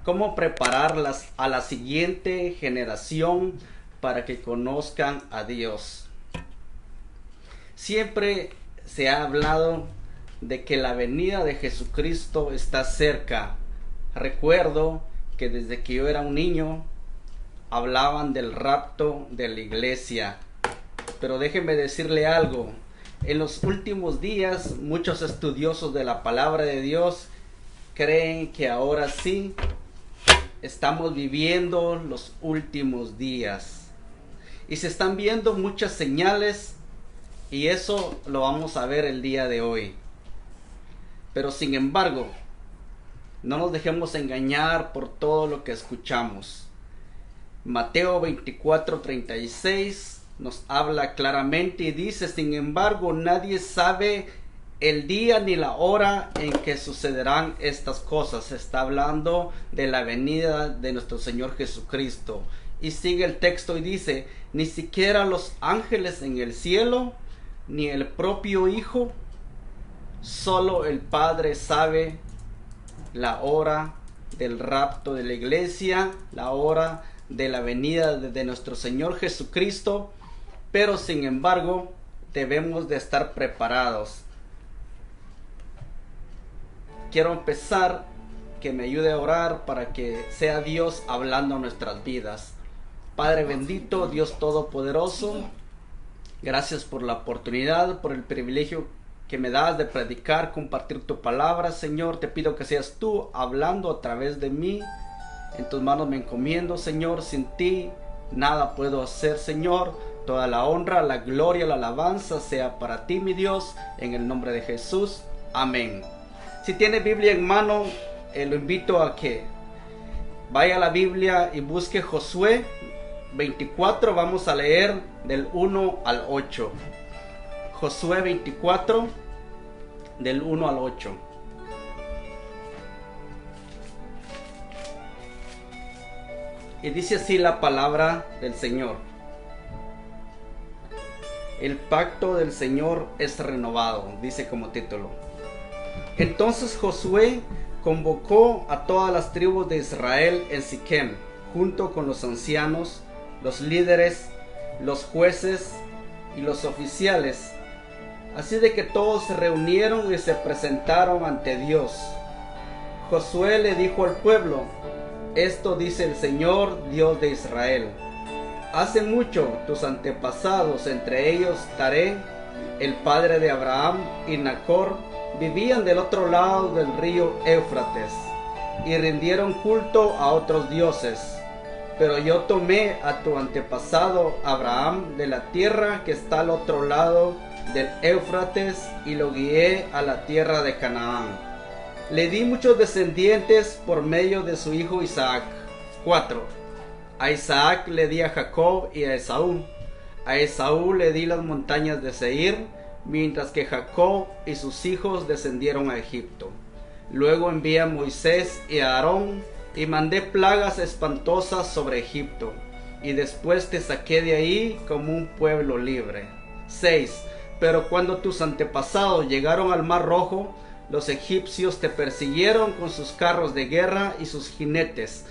cómo prepararlas a la siguiente generación para que conozcan a Dios. Siempre se ha hablado de que la venida de Jesucristo está cerca. Recuerdo que desde que yo era un niño hablaban del rapto de la iglesia. Pero déjenme decirle algo. En los últimos días, muchos estudiosos de la palabra de Dios creen que ahora sí estamos viviendo los últimos días. Y se están viendo muchas señales y eso lo vamos a ver el día de hoy. Pero sin embargo, no nos dejemos engañar por todo lo que escuchamos. Mateo 24:36 nos habla claramente y dice: sin embargo, nadie sabe el día ni la hora en que sucederán estas cosas. Está hablando de la venida de nuestro Señor Jesucristo. Y sigue el texto y dice: ni siquiera los ángeles en el cielo, ni el propio Hijo, solo el Padre sabe la hora del rapto de la iglesia, la hora de la venida de nuestro Señor Jesucristo. Pero sin embargo, debemos de estar preparados. Quiero empezar que me ayude a orar para que sea Dios hablando a nuestras vidas. Padre bendito, Dios todopoderoso, gracias por la oportunidad, por el privilegio que me das de predicar, compartir tu palabra. Señor, te pido que seas tú hablando a través de mí. En tus manos me encomiendo, Señor. Sin ti nada puedo hacer, Señor. Toda la honra, la gloria, la alabanza sea para ti, mi Dios, en el nombre de Jesús. Amén. Si tiene Biblia en mano, lo invito a que vaya a la Biblia y busque Josué 24. Vamos a leer del 1 al 8. Josué 24, del 1 al 8. Y dice así la palabra del Señor: el pacto del Señor es renovado, dice como título. Entonces Josué convocó a todas las tribus de Israel en Siquem, junto con los ancianos, los líderes, los jueces y los oficiales. Así de que todos se reunieron y se presentaron ante Dios. Josué le dijo al pueblo: esto dice el Señor, Dios de Israel. Hace mucho tus antepasados, entre ellos Taré, el padre de Abraham, y Nacor, vivían del otro lado del río Éufrates, y rindieron culto a otros dioses. Pero yo tomé a tu antepasado Abraham de la tierra que está al otro lado del Éufrates y lo guié a la tierra de Canaán. Le di muchos descendientes por medio de su hijo Isaac. 4. A Isaac le di a Jacob y a Esaú. A Esaú le di las montañas de Seir, mientras que Jacob y sus hijos descendieron a Egipto. Luego envié a Moisés y a Aarón y mandé plagas espantosas sobre Egipto, y después te saqué de ahí como un pueblo libre. 6. Pero cuando tus antepasados llegaron al Mar Rojo, los egipcios te persiguieron con sus carros de guerra y sus jinetes.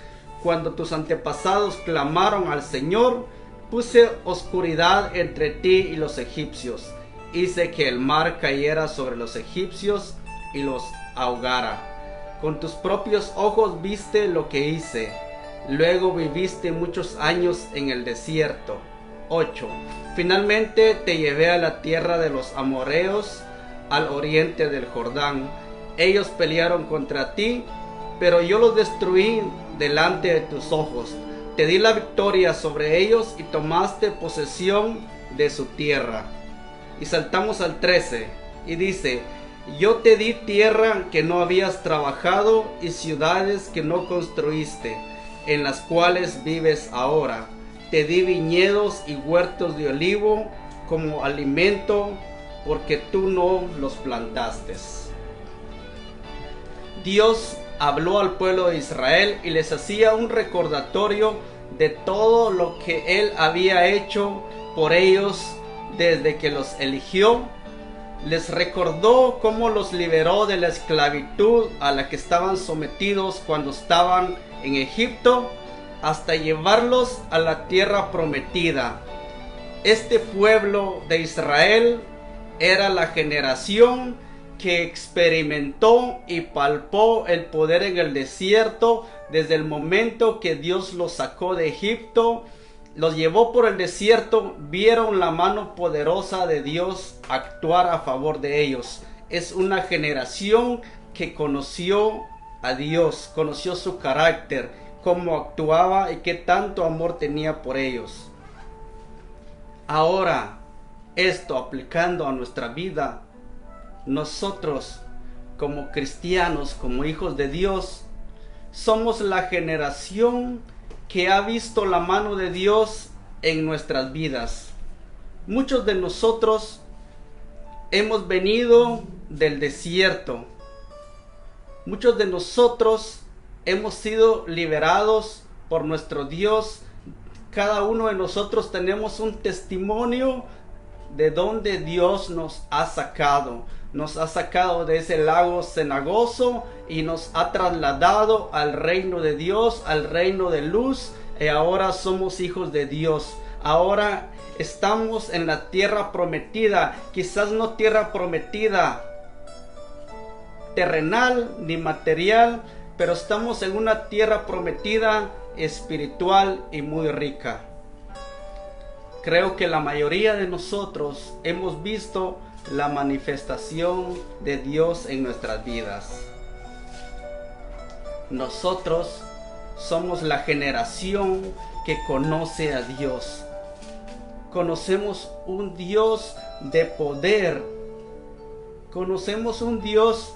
Cuando tus antepasados clamaron al Señor, puse oscuridad entre ti y los egipcios. Hice que el mar cayera sobre los egipcios y los ahogara. Con tus propios ojos viste lo que hice. Luego viviste muchos años en el desierto. 8. Finalmente te llevé a la tierra de los amorreos, al oriente del Jordán. Ellos pelearon contra ti, pero yo los destruí delante de tus ojos. Te di la victoria sobre ellos y tomaste posesión de su tierra. Y saltamos al 13 y dice: yo te di tierra que no habías trabajado y ciudades que no construiste, en las cuales vives ahora. Te di viñedos y huertos de olivo como alimento, porque tú no los plantaste. Dios habló al pueblo de Israel y les hacía un recordatorio de todo lo que Él había hecho por ellos desde que los eligió. Les recordó cómo los liberó de la esclavitud a la que estaban sometidos cuando estaban en Egipto hasta llevarlos a la tierra prometida. Este pueblo de Israel era la generación que experimentó y palpó el poder en el desierto desde el momento que Dios los sacó de Egipto, los llevó por el desierto, vieron la mano poderosa de Dios actuar a favor de ellos. Es una generación que conoció a Dios, conoció su carácter, cómo actuaba y qué tanto amor tenía por ellos. Ahora, esto aplicando a nuestra vida, nosotros como cristianos, como hijos de Dios, somos la generación que ha visto la mano de Dios en nuestras vidas. Muchos de nosotros hemos venido del desierto. Muchos de nosotros hemos sido liberados por nuestro Dios. Cada uno de nosotros tenemos un testimonio de donde Dios nos ha sacado. Nos ha sacado de ese lago cenagoso y nos ha trasladado al reino de Dios, al reino de luz. Y ahora somos hijos de Dios. Ahora estamos en la tierra prometida. Quizás no tierra prometida terrenal ni material, pero estamos en una tierra prometida espiritual y muy rica. Creo que la mayoría de nosotros hemos visto la manifestación de Dios en nuestras vidas. Nosotros somos la generación que conoce a Dios. Conocemos un Dios de poder. Conocemos un Dios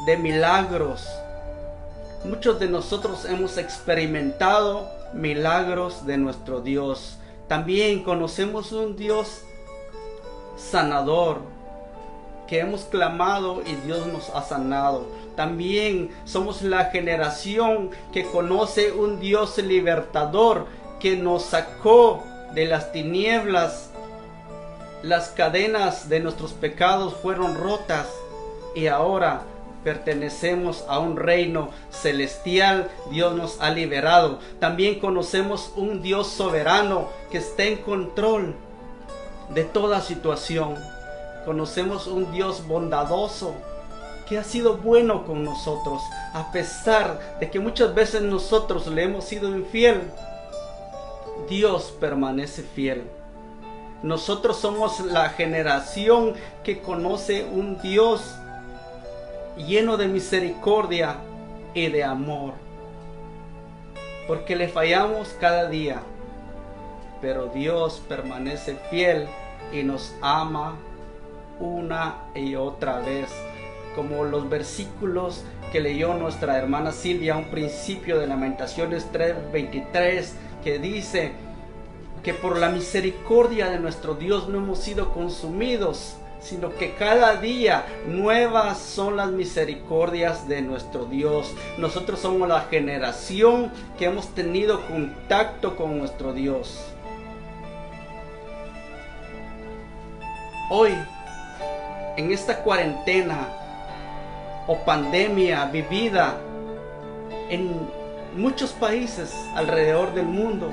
de milagros. Muchos de nosotros hemos experimentado milagros de nuestro Dios. También conocemos un Dios sanador, que hemos clamado y Dios nos ha sanado. También somos la generación que conoce un Dios libertador, que nos sacó de las tinieblas. Las cadenas de nuestros pecados fueron rotas y ahora pertenecemos a un reino celestial. Dios nos ha liberado. También conocemos un Dios soberano que está en control de toda situación. Conocemos un Dios bondadoso que ha sido bueno con nosotros, a pesar de que muchas veces nosotros le hemos sido infiel. Dios permanece fiel. Nosotros somos la generación que conoce un Dios lleno de misericordia y de amor, porque le fallamos cada día, pero Dios permanece fiel y nos ama una y otra vez, como los versículos que leyó nuestra hermana Silvia a un principio de Lamentaciones 3:23, que dice que por la misericordia de nuestro Dios no hemos sido consumidos, sino que cada día nuevas son las misericordias de nuestro Dios. Nosotros somos la generación que hemos tenido contacto con nuestro Dios. Hoy, en esta cuarentena o pandemia vivida en muchos países alrededor del mundo,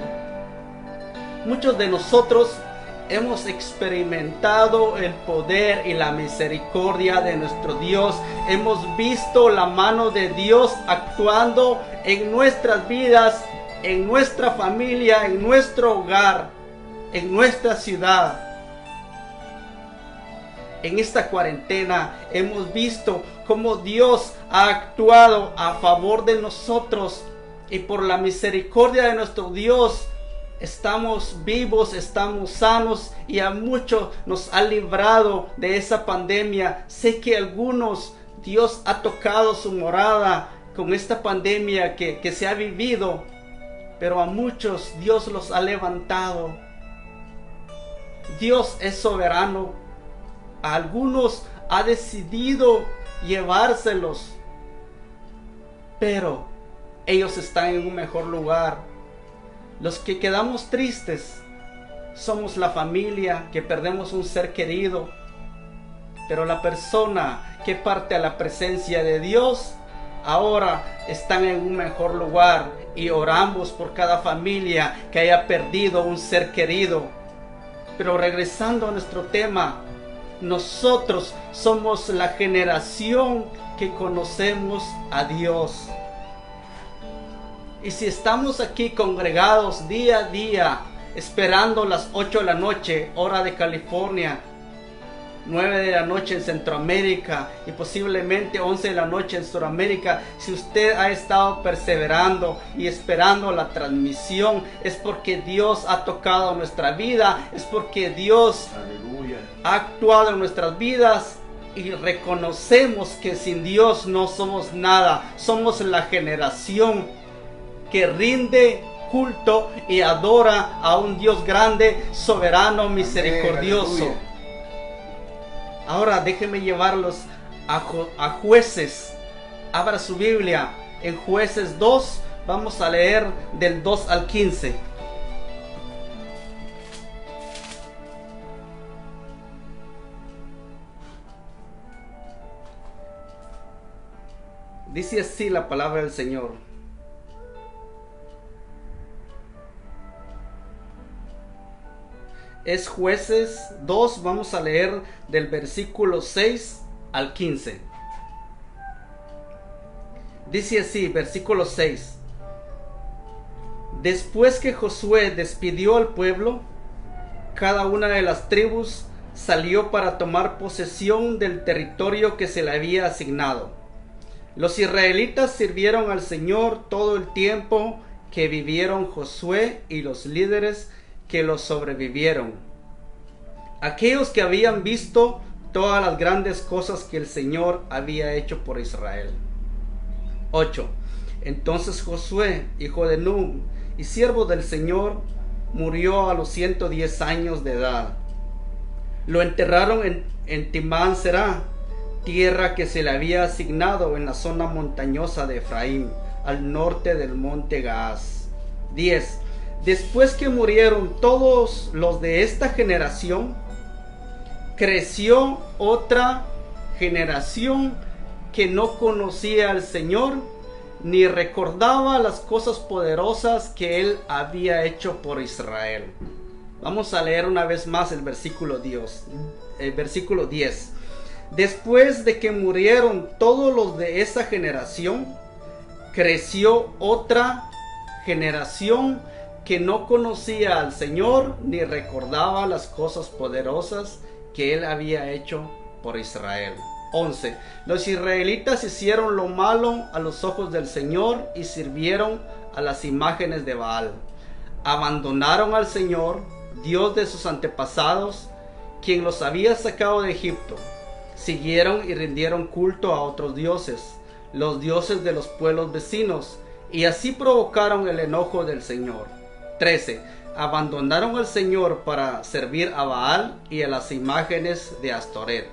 muchos de nosotros hemos experimentado el poder y la misericordia de nuestro Dios. Hemos visto la mano de Dios actuando en nuestras vidas, en nuestra familia, en nuestro hogar, en nuestra ciudad. En esta cuarentena hemos visto cómo Dios ha actuado a favor de nosotros, y por la misericordia de nuestro Dios estamos vivos, estamos sanos, y a muchos nos ha librado de esa pandemia. Sé que algunos Dios ha tocado su morada con esta pandemia que se ha vivido, pero a muchos Dios los ha levantado. Dios es soberano. A algunos ha decidido llevárselos, pero ellos están en un mejor lugar. Los que quedamos tristes somos la familia que perdemos un ser querido, pero la persona que parte a la presencia de Dios ahora están en un mejor lugar y oramos por cada familia que haya perdido un ser querido. Pero regresando a nuestro tema, nosotros somos la generación que conocemos a Dios. Y si estamos aquí congregados día a día, esperando las 8 de la noche, hora de California, 9 de la noche en Centroamérica y posiblemente 11 de la noche en Sudamérica, si usted ha estado perseverando y esperando la transmisión, es porque Dios ha tocado nuestra vida, es porque Dios Aleluya. ha actuado en nuestras vidas y reconocemos que sin Dios no somos nada. Somos la generación que rinde culto y adora a un Dios grande, soberano, misericordioso. Aleluya. Ahora déjeme llevarlos a Jueces. Abra su Biblia en Jueces 2. Vamos a leer del 2 al 15. Dice así la palabra del Señor. Es Jueces 2, vamos a leer del versículo 6 al 15. Dice así, versículo 6. Después que Josué despidió al pueblo, cada una de las tribus salió para tomar posesión del territorio que se le había asignado. Los israelitas sirvieron al Señor todo el tiempo que vivieron Josué y los líderes que los sobrevivieron, aquellos que habían visto todas las grandes cosas que el Señor había hecho por Israel. 8. Entonces Josué, hijo de Nun y siervo del Señor, murió a los 110 años de edad. Lo enterraron en Timán Será, tierra que se le había asignado en la zona montañosa de Efraín, al norte del monte Gaas. 10. Después que murieron todos los de esta generación, creció otra generación que no conocía al Señor ni recordaba las cosas poderosas que Él había hecho por Israel. Vamos a leer una vez más el versículo 10. Después de que murieron todos los de esa generación, creció otra generación que no conocía al Señor ni recordaba las cosas poderosas que Él había hecho por Israel. 11. Los israelitas hicieron lo malo a los ojos del Señor y sirvieron a las imágenes de Baal. Abandonaron al Señor, Dios de sus antepasados, quien los había sacado de Egipto. Siguieron y rindieron culto a otros dioses, los dioses de los pueblos vecinos, y así provocaron el enojo del Señor. 13. Abandonaron al Señor para servir a Baal y a las imágenes de Astoret,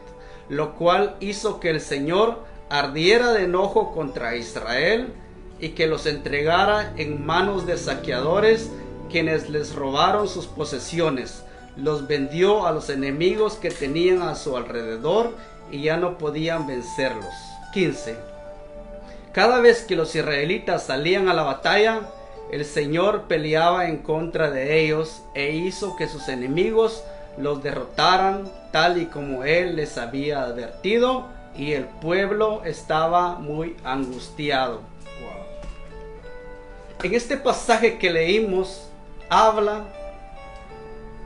lo cual hizo que el Señor ardiera de enojo contra Israel y que los entregara en manos de saqueadores, quienes les robaron sus posesiones. Los vendió a los enemigos que tenían a su alrededor y ya no podían vencerlos. 15. Cada vez que los israelitas salían a la batalla, el Señor peleaba en contra de ellos e hizo que sus enemigos los derrotaran, tal y como Él les había advertido, y el pueblo estaba muy angustiado. En este pasaje que leímos, habla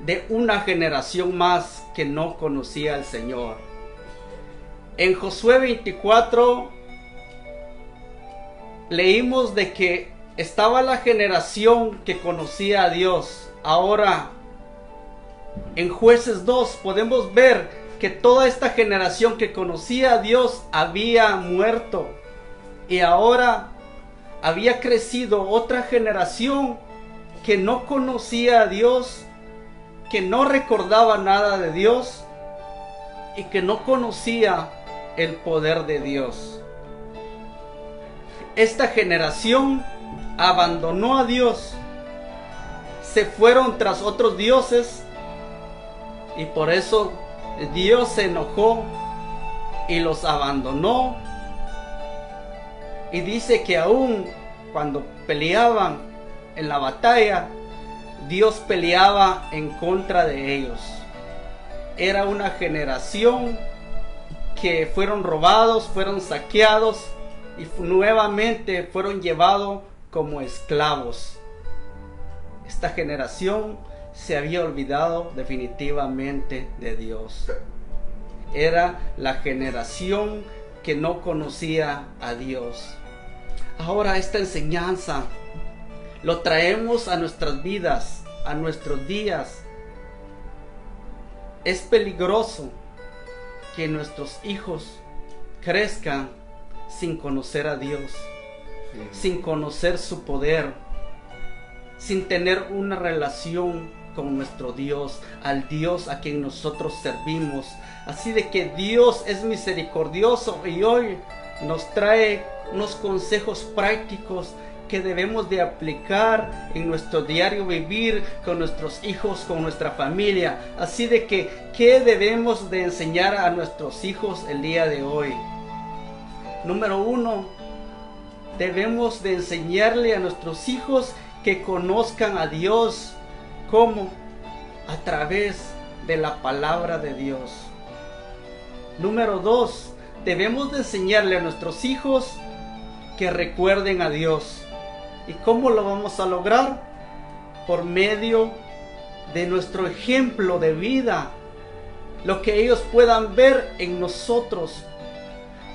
de una generación más que no conocía al Señor. En Josué 24 leímos de que estaba la generación que conocía a Dios. Ahora, en Jueces 2 podemos ver que toda esta generación que conocía a Dios había muerto. Y ahora había crecido otra generación que no conocía a Dios, que no recordaba nada de Dios y que no conocía el poder de Dios. Esta generación abandonó a Dios, se fueron tras otros dioses y por eso Dios se enojó y los abandonó Y dice que aún cuando peleaban en la batalla, Dios peleaba en contra de ellos. Era una generación que fueron robados, fueron saqueados y nuevamente fueron llevados como esclavos. Esta generación se había olvidado definitivamente de Dios. Era la generación que no conocía a Dios. Ahora esta enseñanza lo traemos a nuestras vidas, a nuestros días. Es peligroso que nuestros hijos crezcan sin conocer a Dios, sin conocer su poder, sin tener una relación con nuestro Dios, al Dios a quien nosotros servimos. Así de que Dios es misericordioso y hoy nos trae unos consejos prácticos que debemos de aplicar en nuestro diario vivir con nuestros hijos, con nuestra familia. Así de que, ¿qué debemos de enseñar a nuestros hijos el día de hoy? Número 1, debemos de enseñarle a nuestros hijos que conozcan a Dios. ¿Cómo? A través de la palabra de Dios. Número 2, debemos de enseñarle a nuestros hijos que recuerden a Dios. ¿Y cómo lo vamos a lograr? Por medio de nuestro ejemplo de vida, lo que ellos puedan ver en nosotros.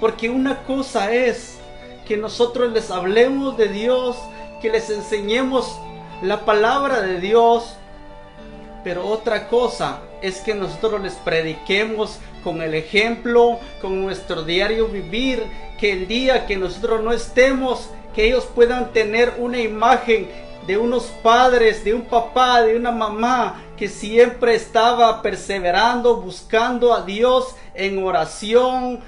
Porque una cosa es que nosotros les hablemos de Dios, que les enseñemos la palabra de Dios, pero otra cosa es que nosotros les prediquemos con el ejemplo, con nuestro diario vivir, que el día que nosotros no estemos, que ellos puedan tener una imagen de unos padres, de un papá, de una mamá que siempre estaba perseverando, buscando a Dios en oración,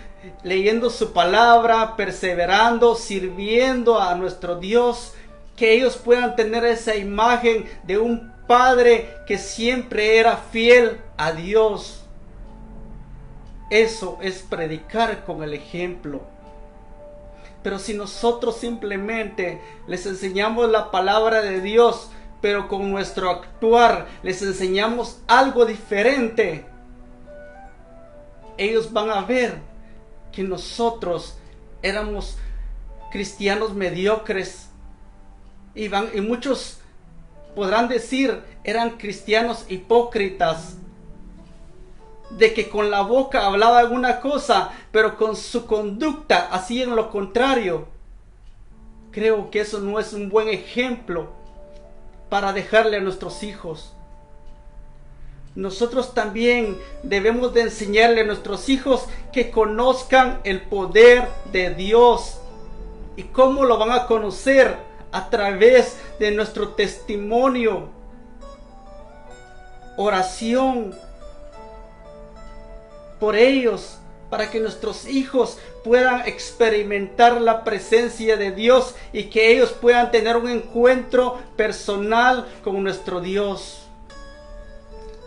leyendo su palabra, perseverando, sirviendo a nuestro Dios, que ellos puedan tener esa imagen de un padre que siempre era fiel a Dios. Eso es predicar con el ejemplo. Pero si nosotros simplemente les enseñamos la palabra de Dios, pero con nuestro actuar les enseñamos algo diferente, ellos van a ver que nosotros éramos cristianos mediocres. Y muchos podrán decir, eran cristianos hipócritas, de que con la boca hablaba alguna cosa, pero con su conducta hacían lo contrario. Creo que eso no es un buen ejemplo para dejarle a nuestros hijos. Nosotros también debemos de enseñarle a nuestros hijos que conozcan el poder de Dios. ¿Y cómo lo van a conocer? A través de nuestro testimonio, oración por ellos, para que nuestros hijos puedan experimentar la presencia de Dios y que ellos puedan tener un encuentro personal con nuestro Dios.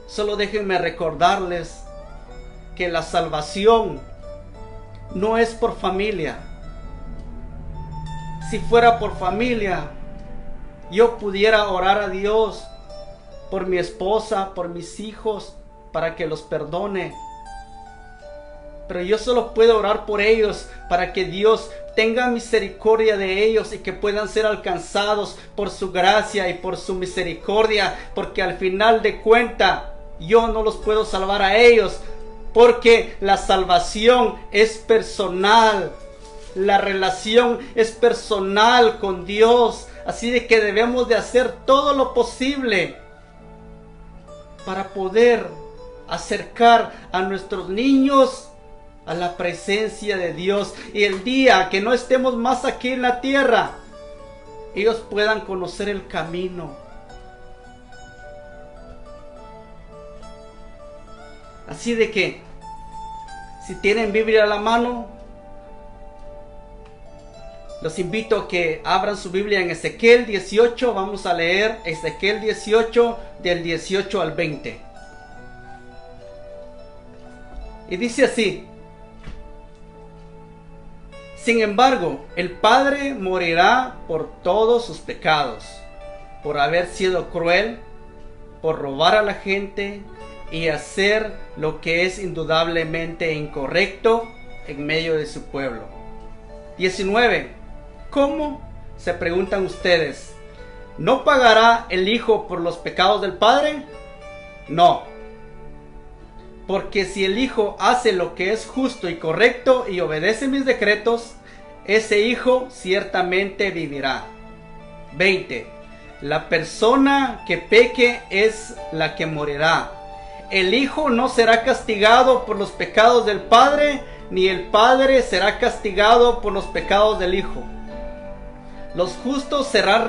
Solo déjenme recordarles que la salvación no es por familia. Si fuera por familia, yo pudiera orar a Dios por mi esposa, por mis hijos, para que los perdone. Pero yo solo puedo orar por ellos para que Dios tenga misericordia de ellos y que puedan ser alcanzados por su gracia y por su misericordia, porque al final de cuentas yo no los puedo salvar a ellos, porque la salvación es personal, la relación es personal con Dios. Así de que debemos de hacer todo lo posible para poder acercar a nuestros niños a la presencia de Dios, y el día que no estemos más aquí en la tierra, ellos puedan conocer el camino. Así de que, si tienen Biblia a la mano, los invito a que abran su Biblia en Ezequiel 18. Vamos a leer Ezequiel 18 del 18 al 20. Y dice así: Sin embargo, el padre morirá por todos sus pecados, por haber sido cruel, por robar a la gente y hacer lo que es indudablemente incorrecto en medio de su pueblo. 19. ¿Cómo? Se preguntan ustedes. ¿No pagará el Hijo por los pecados del Padre? No. Porque si el Hijo hace lo que es justo y correcto y obedece mis decretos, ese Hijo ciertamente vivirá. 20. La persona que peque es la que morirá. El Hijo no será castigado por los pecados del Padre, ni el Padre será castigado por los pecados del Hijo. Los justos serán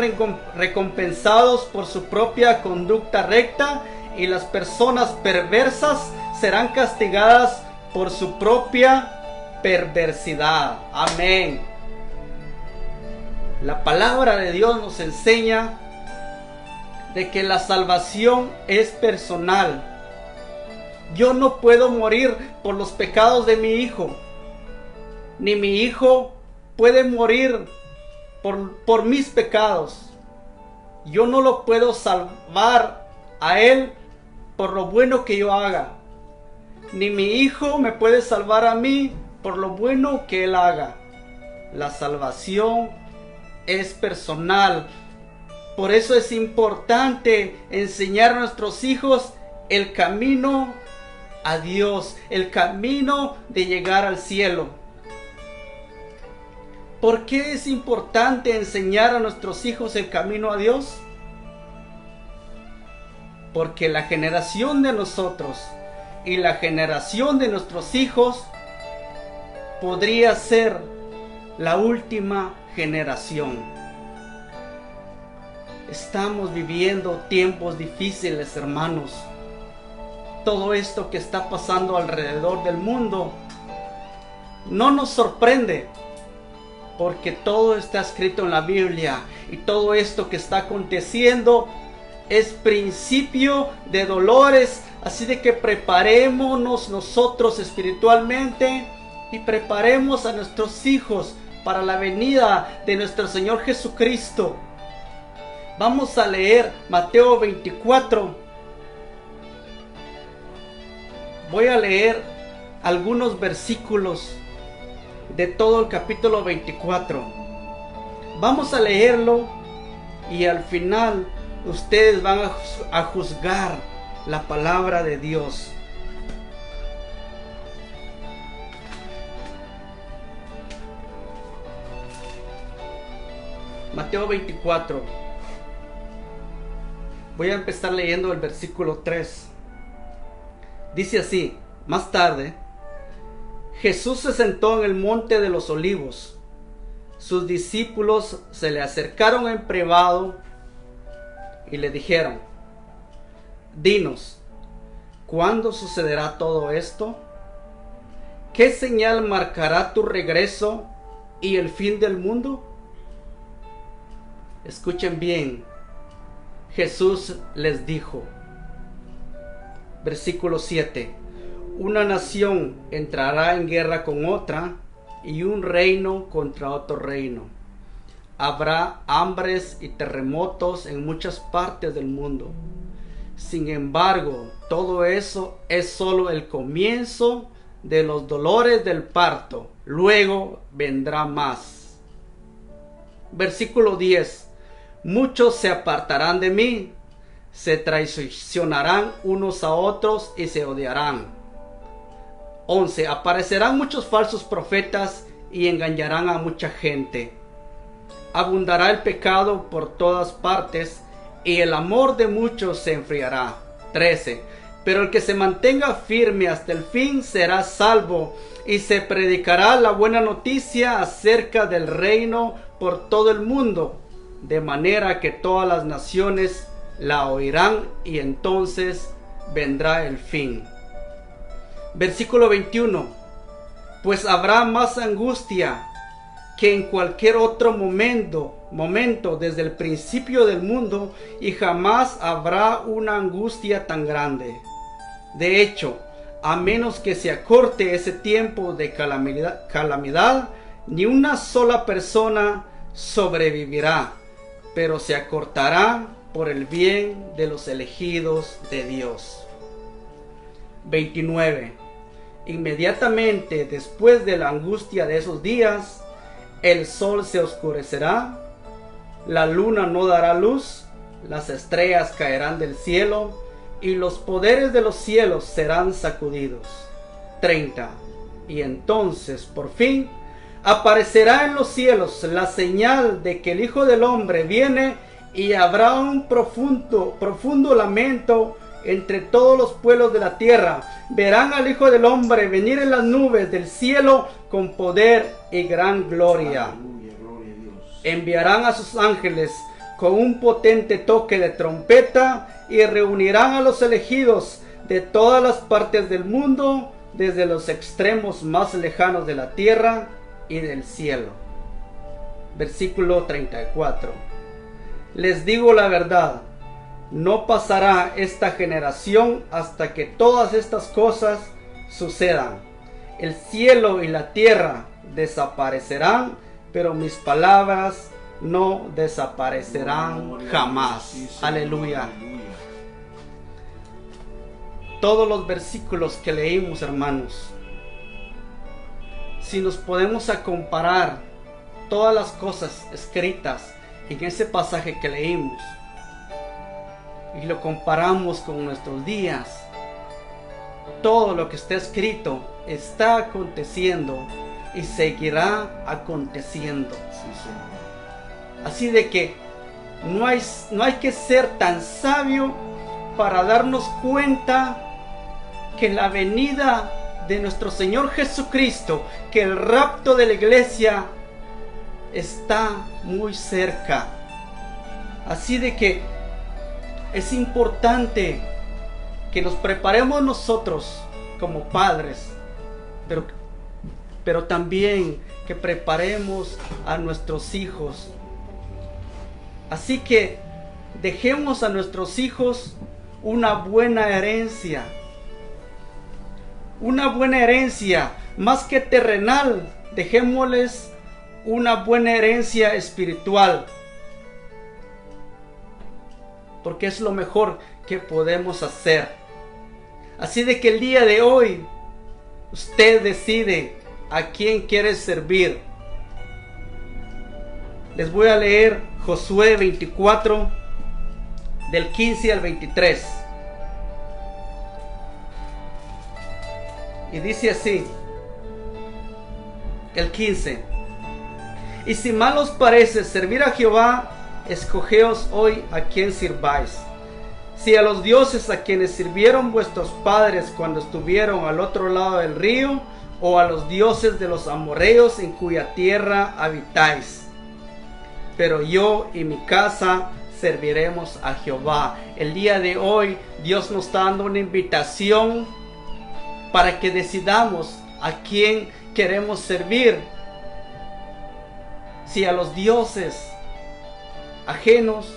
recompensados por su propia conducta recta, y las personas perversas serán castigadas por su propia perversidad. Amén. La palabra de Dios nos enseña de que la salvación es personal. Yo no puedo morir por los pecados de mi hijo, ni mi hijo puede morir por mis pecados. Yo no lo puedo salvar a él por lo bueno que yo haga, ni mi hijo me puede salvar a mí por lo bueno que él haga. La salvación es personal. Por eso es importante enseñar a nuestros hijos el camino a Dios, el camino de llegar al cielo. ¿Por qué es importante enseñar a nuestros hijos el camino a Dios? Porque la generación de nosotros y la generación de nuestros hijos podría ser la última generación. Estamos viviendo tiempos difíciles, hermanos. Todo esto que está pasando alrededor del mundo no nos sorprende, porque todo está escrito en la Biblia, y todo esto que está aconteciendo es principio de dolores. Así de que preparémonos nosotros espiritualmente y preparemos a nuestros hijos para la venida de nuestro Señor Jesucristo. Vamos a leer Mateo 24. Voy a leer algunos versículos de todo el capítulo 24. Vamos a leerlo y al final ustedes van a juzgar la palabra de Dios. Mateo 24. Voy a empezar leyendo el versículo 3. Dice así: más tarde, Jesús se sentó en el monte de los olivos. Sus discípulos se le acercaron en privado y le dijeron: dinos, ¿cuándo sucederá todo esto? ¿Qué señal marcará tu regreso y el fin del mundo? Escuchen bien. Jesús les dijo, versículo 7: una nación entrará en guerra con otra, y un reino contra otro reino. Habrá hambres y terremotos en muchas partes del mundo. Sin embargo, todo eso es solo el comienzo de los dolores del parto. Luego vendrá más. Versículo 10: muchos se apartarán de mí, se traicionarán unos a otros y se odiarán. 11: aparecerán muchos falsos profetas y engañarán a mucha gente. Abundará el pecado por todas partes y el amor de muchos se enfriará. 13: pero el que se mantenga firme hasta el fin será salvo, y se predicará la buena noticia acerca del reino por todo el mundo, de manera que todas las naciones la oirán, y entonces vendrá el fin. Versículo 21: pues habrá más angustia que en cualquier otro momento desde el principio del mundo, y jamás habrá una angustia tan grande. De hecho, a menos que se acorte ese tiempo de calamidad, ni una sola persona sobrevivirá, pero se acortará por el bien de los elegidos de Dios. 29. Inmediatamente después de la angustia de esos días, el sol se oscurecerá, la luna no dará luz, las estrellas caerán del cielo, y los poderes de los cielos serán sacudidos. 30. Y entonces, por fin, aparecerá en los cielos la señal de que el Hijo del Hombre viene, y habrá un profundo lamento entre todos los pueblos de la tierra. Verán al Hijo del Hombre venir en las nubes del cielo con poder y gran gloria. Aleluya, gloria a Dios. Enviarán a sus ángeles con un potente toque de trompeta y reunirán a los elegidos de todas las partes del mundo, desde los extremos más lejanos de la tierra y del cielo. Versículo 34. Les digo la verdad, no pasará esta generación hasta que todas estas cosas sucedan. El cielo y la tierra desaparecerán, pero mis palabras no desaparecerán jamás. Sí, Señor. Aleluya. Aleluya. Todos los versículos que leímos, hermanos, si nos podemos a comparar todas las cosas escritas en ese pasaje que leímos y lo comparamos con nuestros días, todo lo que está escrito está aconteciendo y seguirá aconteciendo. Sí, Señor. Así de que no hay que ser tan sabio para darnos cuenta que la venida de nuestro Señor Jesucristo, que el rapto de la iglesia está muy cerca. Así de que es importante que nos preparemos nosotros como padres, pero también que preparemos a nuestros hijos. Así que dejemos a nuestros hijos una buena herencia. Una buena herencia, más que terrenal, dejémosles una buena herencia espiritual. Porque es lo mejor que podemos hacer. Así de que el día de hoy, usted decide a quién quiere servir. Les voy a leer Josué 24, del 15 al 23. Y dice así, el 15. Y si mal os parece servir a Jehová, escogeos hoy a quién sirváis. Si a los dioses a quienes sirvieron vuestros padres cuando estuvieron al otro lado del río, o a los dioses de los amorreos en cuya tierra habitáis. Pero yo y mi casa serviremos a Jehová. El día de hoy Dios nos está dando una invitación para que decidamos a quién queremos servir. Si a los dioses ajenos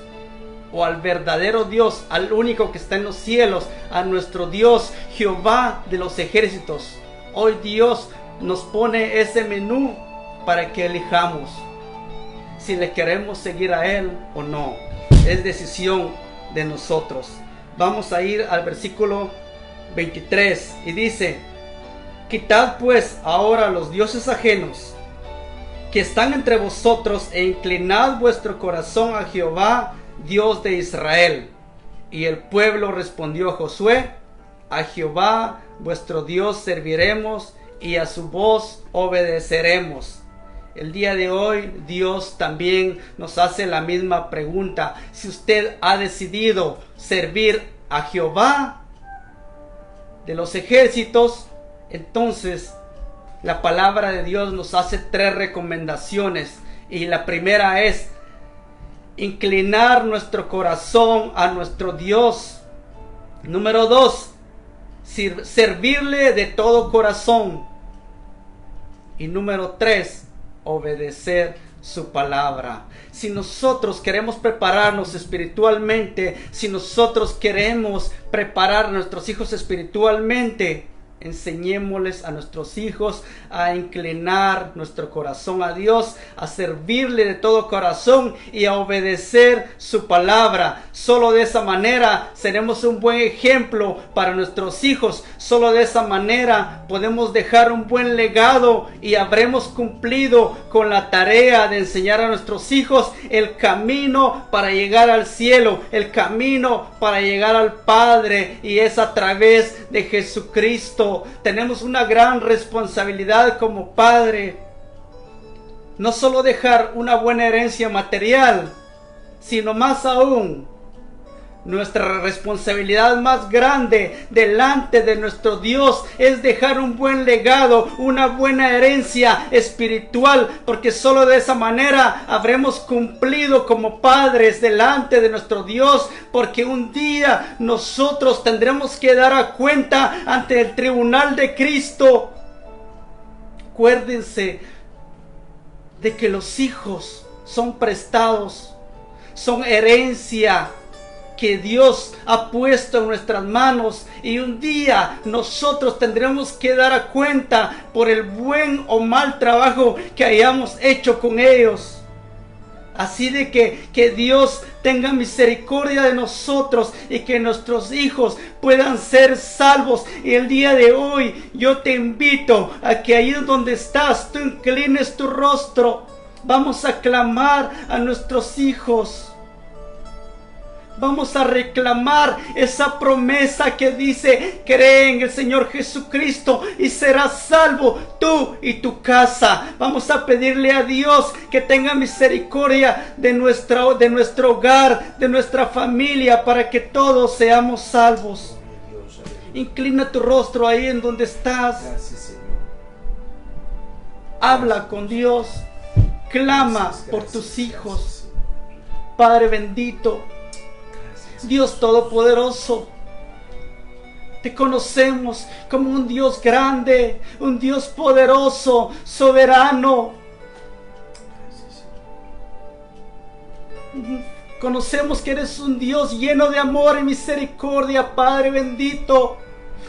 o al verdadero Dios, al único que está en los cielos, a nuestro Dios, Jehová de los ejércitos. Hoy Dios nos pone ese menú para que elijamos si le queremos seguir a Él o no. Es decisión de nosotros. Vamos a ir al versículo 23 y dice: quitad pues ahora los dioses ajenos que están entre vosotros e inclinad vuestro corazón a Jehová, Dios de Israel. Y el pueblo respondió a Josué: a Jehová vuestro Dios serviremos y a su voz obedeceremos. El día de hoy Dios también nos hace la misma pregunta. Si usted ha decidido servir a Jehová de los ejércitos, entonces la palabra de Dios nos hace 3 recomendaciones. Y la primera es inclinar nuestro corazón a nuestro Dios. Número 2, servirle de todo corazón. Y número 3, obedecer su palabra. Si nosotros queremos prepararnos espiritualmente, si nosotros queremos preparar a nuestros hijos espiritualmente, Enseñémosles a nuestros hijos a inclinar nuestro corazón a Dios, a servirle de todo corazón y a obedecer su palabra. Solo de esa manera seremos un buen ejemplo para nuestros hijos. Solo de esa manera podemos dejar un buen legado y habremos cumplido con la tarea de enseñar a nuestros hijos el camino para llegar al cielo, el camino para llegar al Padre, y es a través de Jesucristo. Tenemos una gran responsabilidad como padre, no solo dejar una buena herencia material, sino más aún, nuestra responsabilidad más grande delante de nuestro Dios es dejar un buen legado, una buena herencia espiritual, porque solo de esa manera habremos cumplido como padres delante de nuestro Dios, porque un día nosotros tendremos que dar cuenta ante el tribunal de Cristo. Acuérdense de que los hijos son prestados, son herencia que Dios ha puesto en nuestras manos, y un día nosotros tendremos que dar cuenta por el buen o mal trabajo que hayamos hecho con ellos. Así de que Dios tenga misericordia de nosotros y que nuestros hijos puedan ser salvos. Y el día de hoy yo te invito a que ahí donde estás tú inclines tu rostro. Vamos a clamar a nuestros hijos. Vamos a reclamar esa promesa que dice: cree en el Señor Jesucristo y serás salvo tú y tu casa. Vamos a pedirle a Dios que tenga misericordia de nuestro hogar, de nuestra familia, para que todos seamos salvos. Inclina tu rostro ahí en donde estás. Gracias, Señor. Habla con Dios. Clama por tus hijos. Padre bendito, Dios Todopoderoso, te conocemos como un Dios grande, un Dios poderoso, soberano. Conocemos que eres un Dios lleno de amor y misericordia, Padre bendito.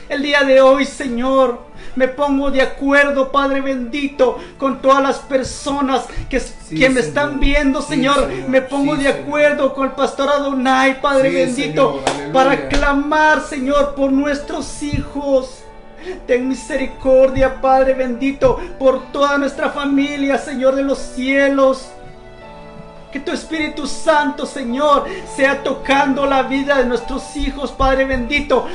El día de hoy, Señor, me pongo de acuerdo, Padre bendito, con todas las personas que me están viendo, Señor. Me pongo de acuerdo con el pastor Adonai, Padre bendito, Señor, para clamar, Señor, por nuestros hijos. Ten misericordia, Padre bendito, por toda nuestra familia, Señor de los cielos. Que tu Espíritu Santo, Señor, sea tocando la vida de nuestros hijos, Padre bendito,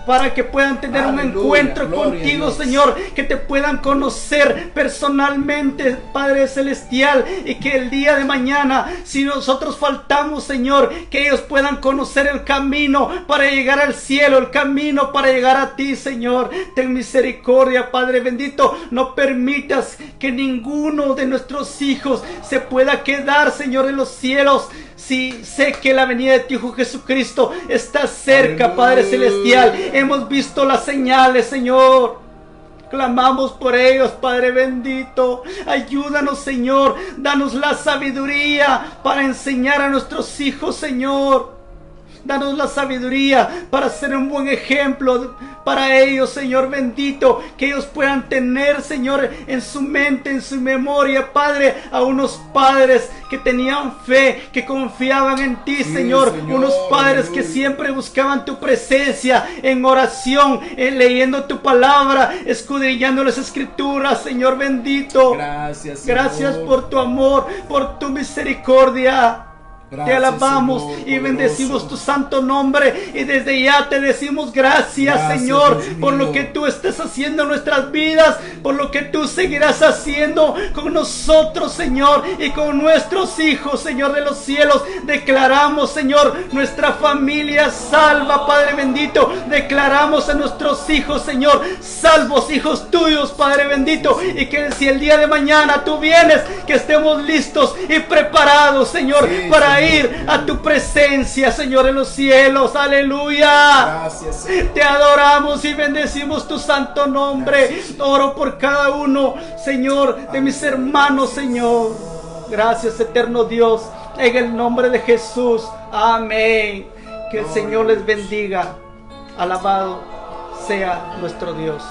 para que puedan tener un encuentro contigo, Señor, que te puedan conocer personalmente, Padre celestial, y que el día de mañana, si nosotros faltamos, Señor, que ellos puedan conocer el camino para llegar al cielo, el camino para llegar a ti, Señor. Ten misericordia, Padre bendito. No permitas que ninguno de nuestros hijos se pueda quedar, Señor, en los cielos. Sí, sé que la venida de tu Hijo Jesucristo está cerca, aleluya, Padre celestial. Hemos visto las señales, Señor. Clamamos por ellos, Padre bendito. Ayúdanos, Señor. Danos la sabiduría para enseñar a nuestros hijos, Señor. Danos la sabiduría para ser un buen ejemplo para ellos, Señor bendito. Que ellos puedan tener, Señor, en su mente, en su memoria, Padre, a unos padres que tenían fe, que confiaban en ti, sí, Señor. Unos padres que siempre buscaban tu presencia en oración, leyendo tu palabra, escudriñando las escrituras, Señor bendito. Gracias, Señor. Gracias por tu amor, por tu misericordia. Gracias, te alabamos, Señor, y bendecimos tu santo nombre, y desde ya te decimos gracias, Señor, por lo que tú estás haciendo en nuestras vidas, por lo que tú seguirás haciendo con nosotros, Señor, y con nuestros hijos, Señor de los cielos. Declaramos, Señor, nuestra familia salva, Padre bendito. Declaramos a nuestros hijos, Señor, salvos, hijos tuyos, Padre bendito, y que si el día de mañana tú vienes, que estemos listos y preparados, Señor, para ir a tu presencia, Señor, en los cielos. Aleluya. Gracias, Señor. Te adoramos y bendecimos tu santo nombre. Gracias. Oro por cada uno, Señor, de mis hermanos, Señor. Gracias, eterno Dios, en el nombre de Jesús. Amén. Que el Señor les bendiga. Alabado sea nuestro Dios.